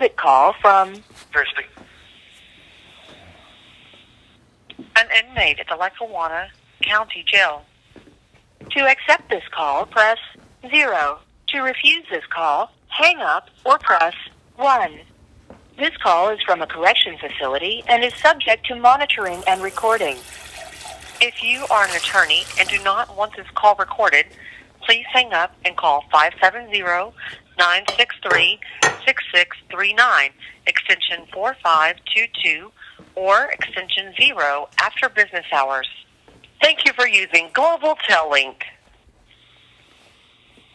The call from Christy. an inmate at the Lackawanna County Jail. To accept this call, press 0. To refuse this call, hang up or press 1. This call is from a correction facility and is subject to monitoring and recording. If you are an attorney and do not want this call recorded, please hang up and call 570-963-6639, extension 4522, or extension 0 after business hours. Thank you for using Global Tel-Link.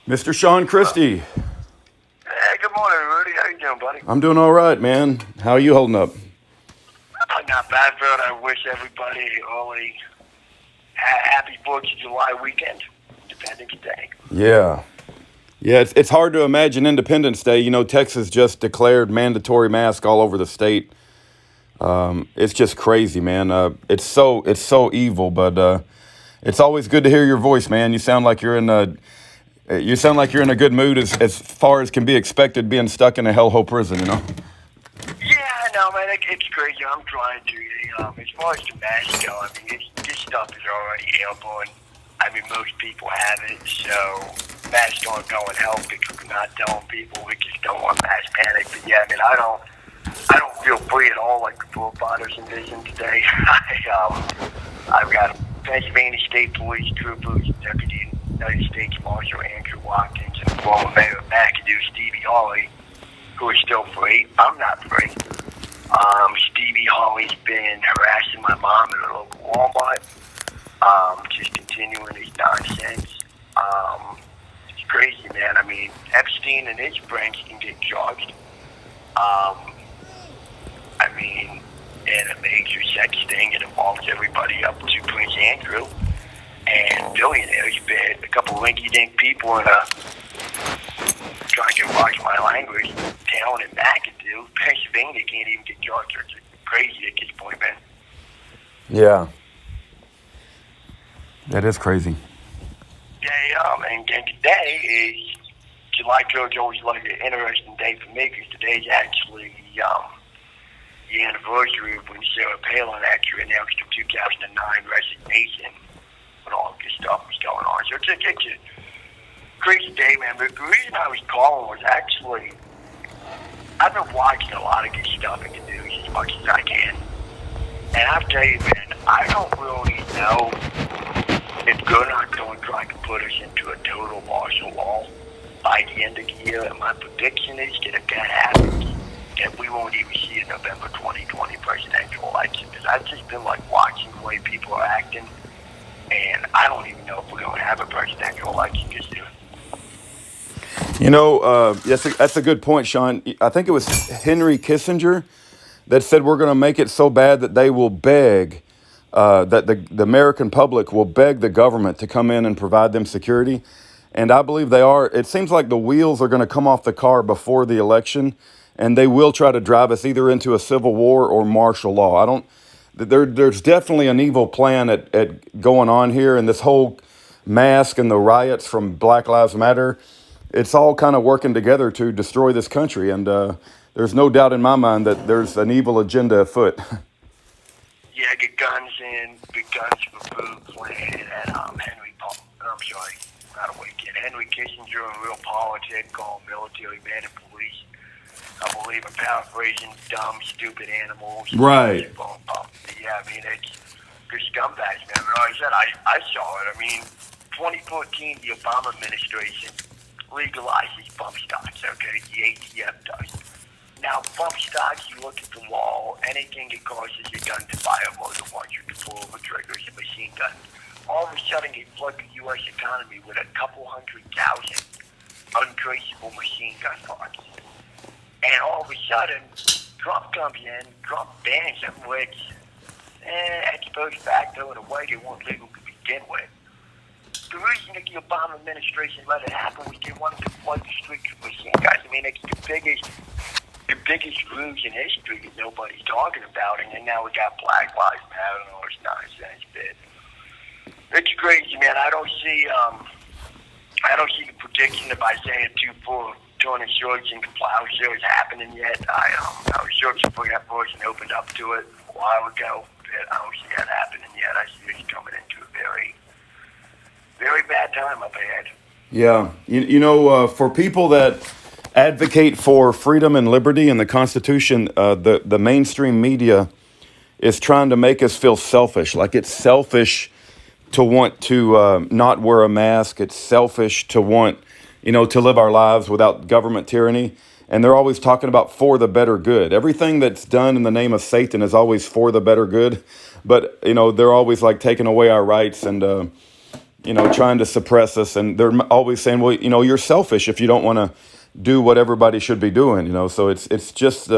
Mr. Shawn Christy. Hey, good morning, Rudy. How you doing, buddy? I'm doing all right, man. How are you holding up? Not bad, bro. I wish everybody only happy 4th of July weekend, Independence Day. Yeah, it's hard to imagine Independence Day. You know, Texas just declared mandatory mask all over the state. It's just crazy, man. It's so evil, but it's always good to hear your voice, man. You sound like you're in a good mood as far as can be expected, being stuck in a hellhole prison. You know. Yeah, no, man, it's crazy. I'm trying to. As far as the mask go, I mean, this stuff is already airborne. I mean, most people have it, so masks aren't going to help because we're not telling people. We just don't want mass panic. But yeah, I mean, I don't feel free at all like the forefathers envisioned today. I've got Pennsylvania State Police troopers, Deputy United States Marshal Andrew Watkins, and former Mayor of McAdoo, Stevie Hawley, who is still free. I'm not free. Stevie Hawley's been harassing my mom at a local Walmart, just continuing his nonsense. It's crazy, man. I mean, Epstein and his friends can get charged. I mean, in a major sex thing, it involves everybody up to Prince Andrew. And billionaires, but a couple rinky-dink people in a, trying to watch my language, town in McAdoo, Pennsylvania can't even get charged. It's crazy at this point, man. Yeah, that is crazy. Yeah, and today is, July 3rd is always like an interesting day for me because today's actually the anniversary of when Sarah Palin actually announced her 2009 resignation when all this stuff was going on. So it's a crazy day, man. But the reason I was calling was actually, I've been watching a lot of good stuff in the news as much as I can. And I'll tell you, man, I don't really know if they're not going to try to put us into a total martial law by the end of the year. And my prediction is that if that happens, that we won't even see a November 2020 presidential election. Because I've just been like watching the way people are acting. And I don't even know if we're going to have a presidential election this year. You know, that's a good point, Shawn. I think it was Henry Kissinger that said we're going to make it so bad that they will beg, that the American public will beg the government to come in and provide them security. And I believe they are. It seems like the wheels are going to come off the car before the election, and they will try to drive us either into a civil war or martial law. There's definitely an evil plan at going on here, and this whole mask and the riots from Black Lives Matter, it's all kind of working together to destroy this country. And there's no doubt in my mind that there's an evil agenda afoot. Yeah, get guns in, get guns for food plan, and Henry Kissinger in Real Politics called military man and police. I believe in paraphrasing, dumb, stupid animals. Right. Yeah, I mean, it's good scumbags, man. But like I said, I saw it. I mean, 2014, the Obama administration legalizes bump stocks, okay? The ATF does. Now, bump stocks, you look at the law, anything that causes a gun to fire more than once, you can pull over triggers, a machine gun. All of a sudden, they flood the U.S. economy with a couple 100,000 untraceable machine gun parts. And all of a sudden, Trump comes in, Trump bans them, which, ex post facto, in a way, they weren't legal to begin with. The reason that the Obama administration let it happen was they wanted to flood the streets with machine guns. I mean, it's the biggest ruse in history that nobody's talking about, and then now we got Black Lives Matter and all this nonsense, but it's crazy, man. I don't see the prediction of Isaiah 2:4 turning shorts into plowshares happening yet. I was searching for that person opened up to it a while ago, but I don't see that happening yet. I see it's coming into a very, very bad time up ahead. Yeah, for people that advocate for freedom and liberty and the Constitution, the mainstream media is trying to make us feel selfish. Like it's selfish to want to not wear a mask. It's selfish to want, to live our lives without government tyranny. And they're always talking about for the better good. Everything that's done in the name of Satan is always for the better good. But, they're always like taking away our rights and, trying to suppress us. And they're always saying, well, you're selfish if you don't want to do what everybody should be doing, So it's just,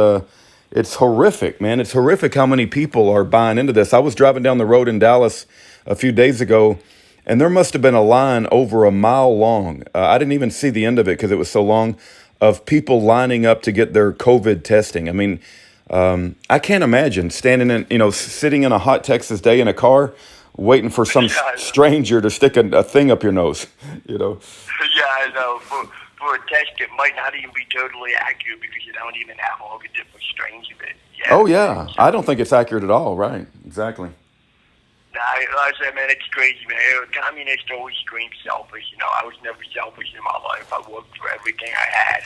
it's horrific, man. It's horrific how many people are buying into this. I was driving down the road in Dallas a few days ago, and there must have been a line over a mile long. I didn't even see the end of it because it was so long, of people lining up to get their COVID testing. I mean, I can't imagine standing in, sitting in a hot Texas day in a car, waiting for some stranger to stick a thing up your nose, Yeah, I know. For a test, it might not even be totally accurate because you don't even have all the different strains of it. Yeah. Oh, yeah. I don't think it's accurate at all. Right. Exactly. Like I said, man, it's crazy, man. Communists always scream selfish. I was never selfish in my life. I worked for everything I had.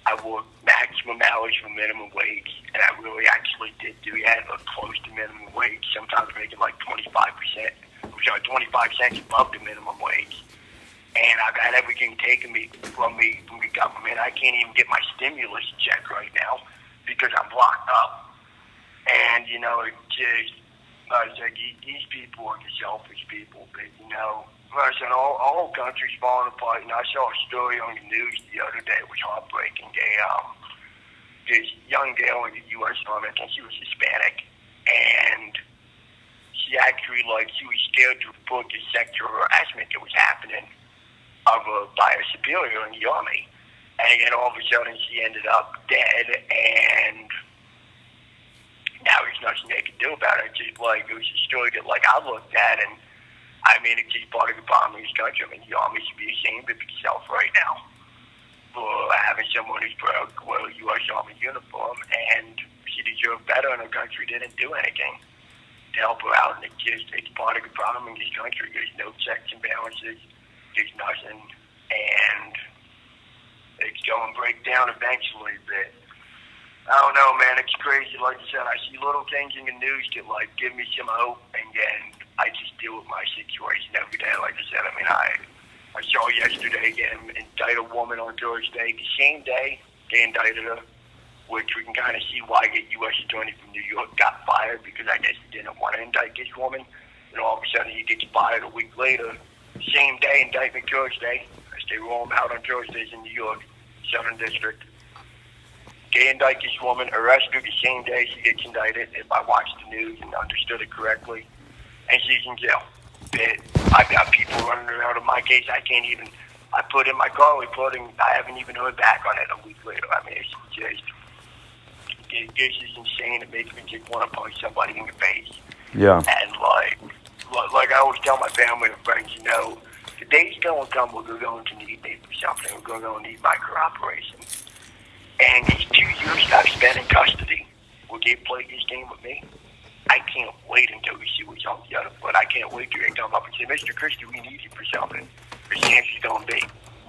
I worked maximum hours for minimum wage, and I really actually did do that, close to minimum wage, sometimes making like 25%, 25 cents above the minimum wage. And I've had everything taken from me from the government. I can't even get my stimulus check right now because I'm locked up. And, it's just, I was like, these people are the selfish people. But, I said, all countries falling apart. I saw a story on the news the other day. It was heartbreaking. This young girl in the U.S. Army, I think she was Hispanic, and she actually, she was scared to report the sexual harassment that was happening by a superior in the Army. And then all of a sudden she ended up dead, and now there's nothing they can do about it. Just it was a story that I looked at, and it's just part of the problem in this country. The Army should be ashamed of itself right now for having someone who's proud to wear a U.S. Army uniform, and she deserved better, and her country didn't do anything to help her out. And it's part of the problem in this country. There's no checks and balances. There's nothing, and it's going to break down eventually. But I don't know, man. It's crazy. Like I said, I see little things in the news that give me some hope, and then I just deal with my situation every day. Like I said, I saw yesterday again indict a woman on Thursday. The same day they indicted her, which we can kind of see why the U.S. attorney from New York got fired, because I guess he didn't want to indict this woman. And all of a sudden he gets fired a week later. Same day, indictment Thursday. They roll them out on Thursdays in New York, Southern District. They indict this woman, arrest her the same day she gets indicted, if I watched the news and understood it correctly, and she's in jail. I've got people running around in my case. I put in my car report, and I haven't even heard back on it a week later. This is insane. It makes me just want to punch somebody in the face. Yeah. And like I always tell my family and friends, the day's going to come where we're going to need me for something. We're going to need my cooperation. And these 2 years I've spent in custody, will they play this game with me? I can't wait until we see what's on the other foot. I can't wait till they come up and say, Mr. Christy, we need you for something. The answer's going to be,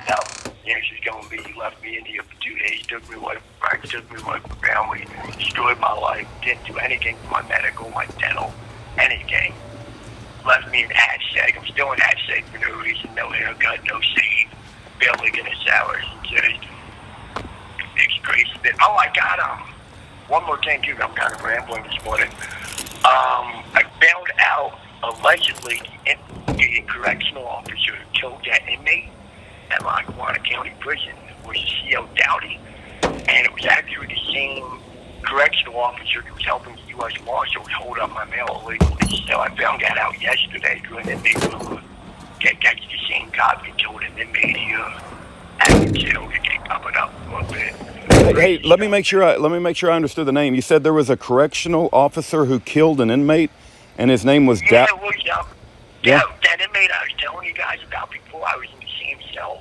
no. The answer's going to be, you left me in here for 2 days, took me away from friends, took me away from family, destroyed my life, didn't do anything for my medical, my dental, anything. Left me in ad seg. I'm still in ad seg for no reason. No haircut, no shave, barely getting showers. It's crazy. I got one more thing too. I'm kind of rambling this morning. I found out allegedly the correctional officer who killed that inmate at Lackawanna County Prison was C.O. Dowdy, and it was actually the same correctional officer who was helping the U.S. Marshals hold up my mail illegally. So I found that out yesterday during the neighborhood. That's the same cop that killed an inmate here at the jail to get covered up a little bit. Hey, let me make sure I understood the name. You said there was a correctional officer who killed an inmate, and his name was Yeah, that inmate I was telling you guys about before. I was in the same cell.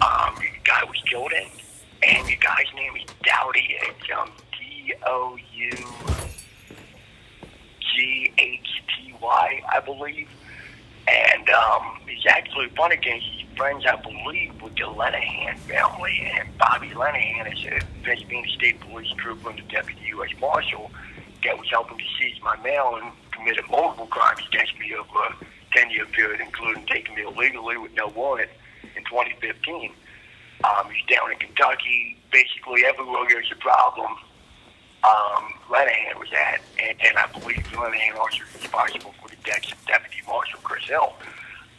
The guy was killed in. and the guy's name is Dowdy. It's Doughtsty, I believe. And he's actually fun against his friends, I believe, with the Lenahan family. And Bobby Lenahan is being a state police trooper and the deputy U.S. Marshal that was helping to seize my mail and committed multiple crimes against me over a 10-year period, including taking me illegally with no warrant in 2015. He's down in Kentucky. Basically, everywhere there's a problem, Lenahan was at, and I believe Lenahan also is responsible for the deaths of Deputy Marshal Chris Hill.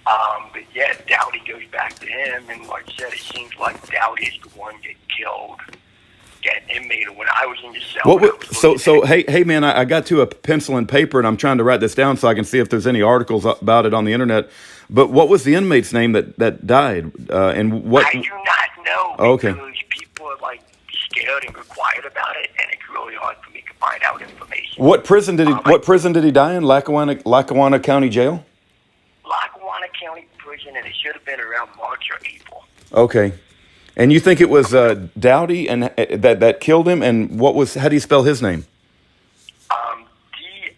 But yeah, Dowdy goes back to him, and like I said, it seems like Dowdy is the one that killed that inmate when I was in the cell. Hey man, I got to a pencil and paper, and I'm trying to write this down so I can see if there's any articles about it on the internet. But what was the inmate's name that died? And what? I do not know. Okay. Because people are like scared and quiet about it, and it's really hard for me to find out information. What prison did he die in? Lackawanna County Jail? Lackawanna County Prison, and it should have been around March or April. Okay. And you think it was Dowdy and that killed him? And how do you spell his name? Doughtsty.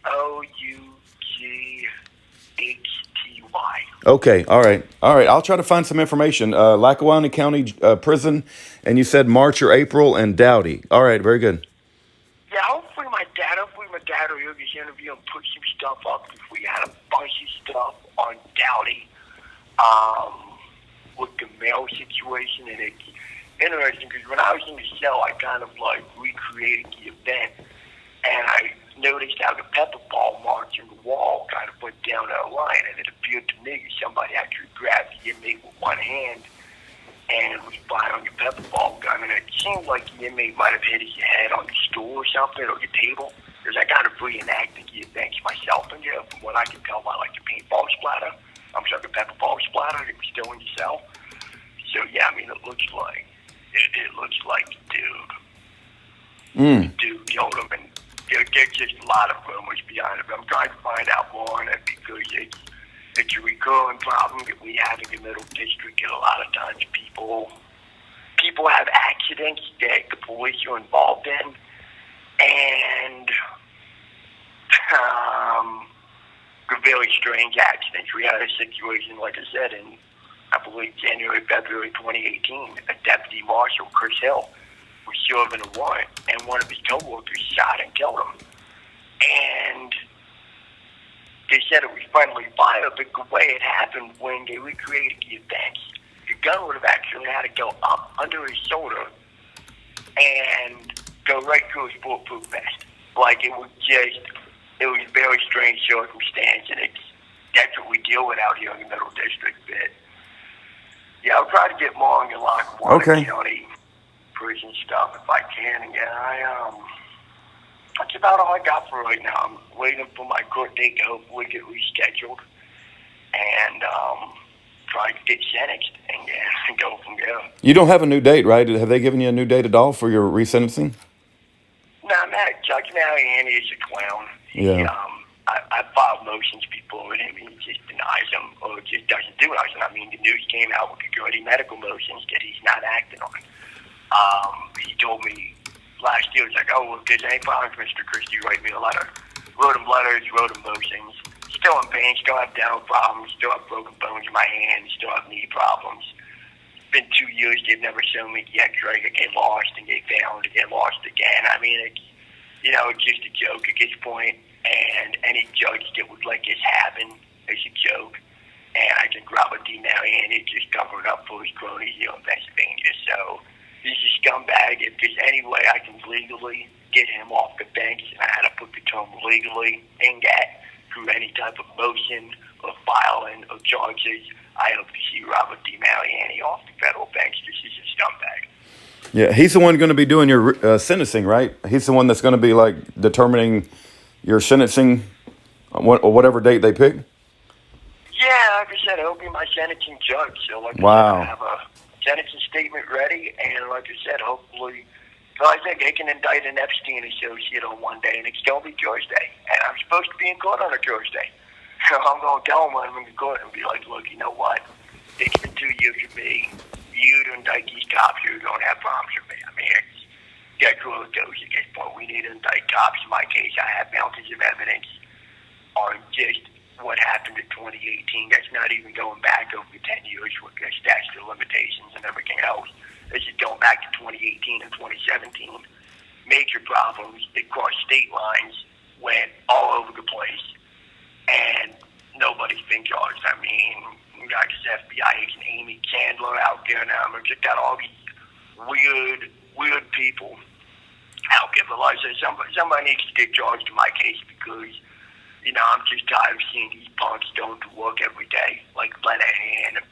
Okay, all right. I'll try to find some information. Lackawanna County Prison, and you said March or April, and Dowdy. All right, very good. Yeah, hopefully my dad will hear this interview and put some stuff up. If we had a bunch of stuff on Dowdy with the mail situation, and it's interesting because when I was in the cell, I kind of like recreated the event, and I noticed how the pepper ball marks in the wall kind of went down a line, and it appeared to me that somebody actually grabbed the inmate with one hand and was firing a pepper ball gun, and it seemed like the inmate might have hit his head on the stool or something, or the table, because I kind of reenacted the events myself in there, from what I could tell by like the paintball splatter. The pepper ball splatter that was still in the cell. So yeah, I mean, it looks like the dude killed him, and there's just a lot of rumors behind it. But I'm trying to find out more on it because it's a recurring problem that we have in the Middle District, and a lot of times people have accidents that the police are involved in, and they're very strange accidents. We had a situation, like I said, in, I believe, February 2018, a deputy marshal, Chris Hill, was serving a warrant, and one of his coworkers shot and killed him. And they said it was friendly fire, but the way it happened, when they recreated the events, the gun would have actually had to go up under his shoulder and go right through his bulletproof vest. Like, it was a very strange circumstance, and that's what we deal with out here in the Middle District. But yeah, I'll try to get more on the Lackawanna County prison stuff if I can. And yeah, that's about all I got for right now. I'm waiting for my court date to hopefully get rescheduled and try to get sentenced and go from there. You don't have a new date, right? Have they given you a new date at all for your resentencing? No, Judge Mariani is a clown. Yeah. I filed motions before with him, and he just denies them, or just doesn't do it. I mean, the news came out with security medical motions that he's not acting on. He told me last year, he's like, oh, well, if there's any problems, Mr. Christy, write me a letter. Wrote him letters, wrote him motions. Still in pain, still have dental problems, still have broken bones in my hand, still have knee problems. It's been 2 years, they've never shown me the x-ray. They get lost and get found and get lost again. I mean, it's just a joke at this point, and any judge that would let this happen is a joke. And I think Robert D. Mariani is just covering up for his cronies here in Pennsylvania. So he's a scumbag. If there's any way I can legally get him off the bench, and I had to put the term legally in that through any type of motion or filing of charges, I hope to see Robert D. Mariani off the federal bench. This is a scumbag. Yeah, he's the one going to be doing your sentencing, right? He's the one that's going to be like determining your sentencing on whatever date they pick. Yeah, like I said, he'll be my sentencing judge. So, like wow. I said, I have a sentencing statement ready, and like I said, hopefully, I think they can indict an Epstein associate on one day, and it's going to be Thursday, and I'm supposed to be in court on a Thursday. So I'm going to tell him when I'm in court and be like, look, you know what? It's been 2 years of me. you to indict these cops who don't have problems with me. I mean, that's where it goes at this point. We need to indict cops. In my case, I have mountains of evidence on just what happened in 2018. That's not even going back over 10 years with the statute of limitations and everything else. This is going back to 2018 and 2017. Major problems that crossed state lines, went all over the place, and nobody's been charged. I mean, we got this FBI agent Amy Chandler out there now. We've just got all these weird people out there. But like I said, somebody needs to get charged in my case because, you know, I'm just tired of seeing these punks going to work every day, like Lenahan and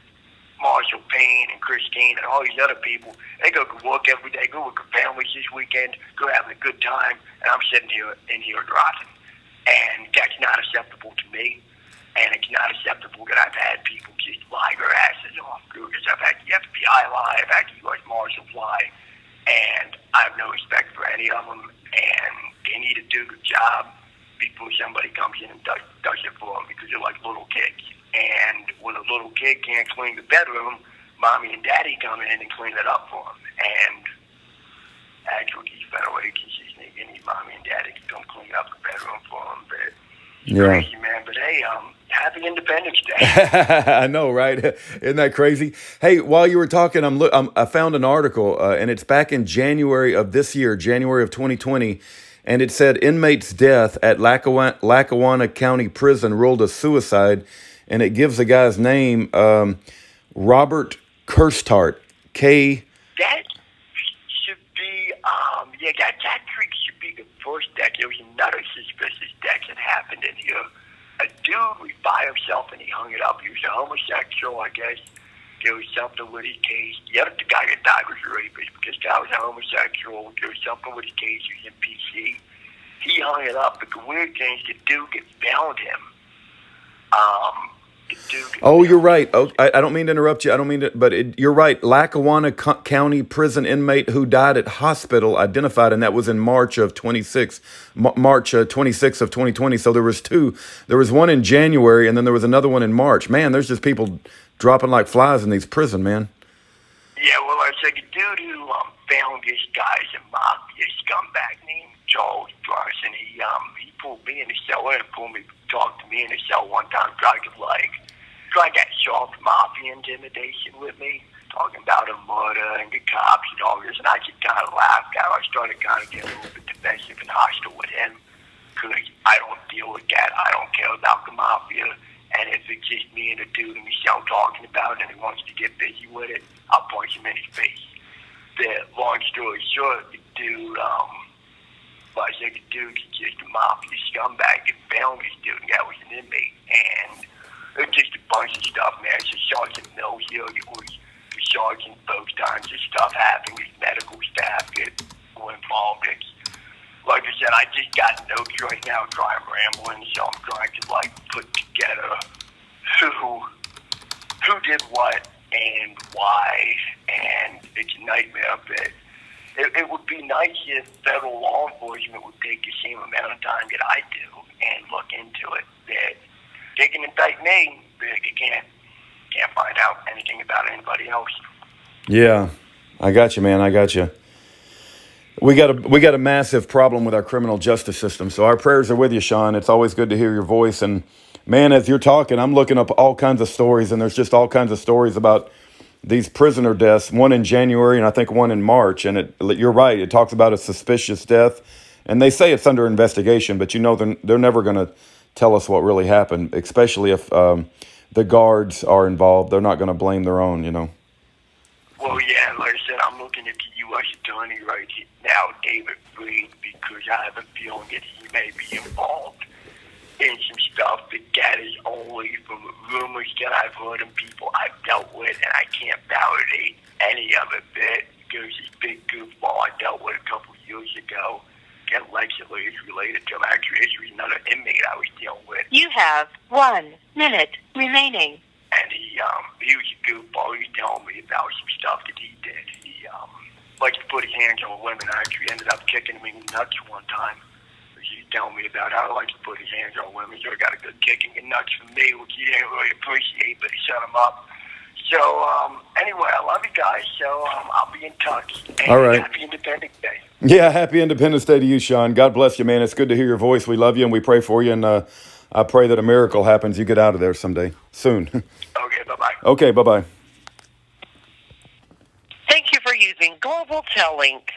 Marshall Payne and Christine and all these other people. They go to work every day, go with their families this weekend, go having a good time, and I'm sitting here in here driving. And that's not acceptable to me. And it's not acceptable that I've had people just lie their asses off. Because I've had the FBI lie, I've had the U.S. Marshals lie, and I have no respect for any of them. And they need to do the job before somebody comes in and does it for them, because they're like little kids. And when a little kid can't clean the bedroom, mommy and daddy come in and clean it up for them. And actually, these federal agencies need mommy and daddy to come clean up the bedroom for them. But it's crazy, man. But hey, happy Independence Day. I know, right? Isn't that crazy? Hey, while you were talking, I found an article, and it's back in January of this year, January of 2020, and it said inmate's death at Lackawanna County Prison ruled a suicide, and it gives the guy's name, Robert Kirstart, K. That should be, that actually should be the first death. There was another suspicious death that happened in here. A dude was by himself and he hung it up. He was a homosexual, I guess. There was something with his case. The other guy that died was a rapist, but this guy was a homosexual. There was something with his case. He was in PC. He hung it up, but the weird thing is the dude found him. Oh, you're right. Oh, I don't mean to interrupt you. I don't mean to, but you're right. Lackawanna County Prison inmate who died at hospital identified, and that was in March 26th of 2020. So there was two. There was one in January, and then there was another one in March. Man, there's just people dropping like flies in these prison, man. Yeah, well, I said the dude who found this guy's a mafia scumbag named Charles Bryson. He pulled me in the cell and talked to me in the cell one time, tried that soft mafia intimidation with me, talking about a murder and the cops and all this, and I just kind of laughed out. I started kind of getting a little bit defensive and hostile with him, because I don't deal with that. I don't care about the mafia, and if it's just me and a dude in the cell talking about it and he wants to get busy with it, I'll punch him in his face. The long story short, the dude, I said the dude's just a mafia scumbag that found this dude, and that was an inmate, and it's just a bunch of stuff, man. It's a Sergeant Mills here. It was the sergeant, those times of stuff happening. His medical staff get involved. It's, like I said, I just got notes right now, trying rambling, so I'm trying to put together who did what and why, and it's a nightmare. But it would be nice if federal law enforcement would take the same amount of time that I do and look into it. That they can indict me, but they can't find out anything about anybody else. Yeah, I got you, man. I got you. We got a massive problem with our criminal justice system. So our prayers are with you, Shawn. It's always good to hear your voice. And man, as you're talking, I'm looking up all kinds of stories, and there's just all kinds of stories about these prisoner deaths. One in January, and I think one in March. And you're right. It talks about a suspicious death, and they say it's under investigation. But you know, they're never going to tell us what really happened, especially if the guards are involved. They're not going to blame their own, you know. Well, yeah, like I said, I'm looking at the U.S. Attorney right now, David Reed, because I have a feeling that he may be involved in some stuff that is only from rumors that I've heard and people I've dealt with, and I can't validate any of it. But there's this big goofball I dealt with a couple years ago that allegedly is related to him. Actually, it's another inmate I was dealing with. You have 1 minute remaining. And he was a goofball. He was telling me about some stuff that he did. He liked to put his hands on women. I actually ended up kicking him in the nuts one time. He was telling me about how he likes to put his hands on women. So I got a good kick in the nuts from me, which he didn't really appreciate, but he set him up. So, anyway, I love you guys. So, I'll be in touch. And All right. happy Independence Day. Yeah, happy Independence Day to you, Shawn. God bless you, man. It's good to hear your voice. We love you and we pray for you. And I pray that a miracle happens. You get out of there someday soon. Okay, bye-bye. Okay, bye bye. Thank you for using Global Tel Link.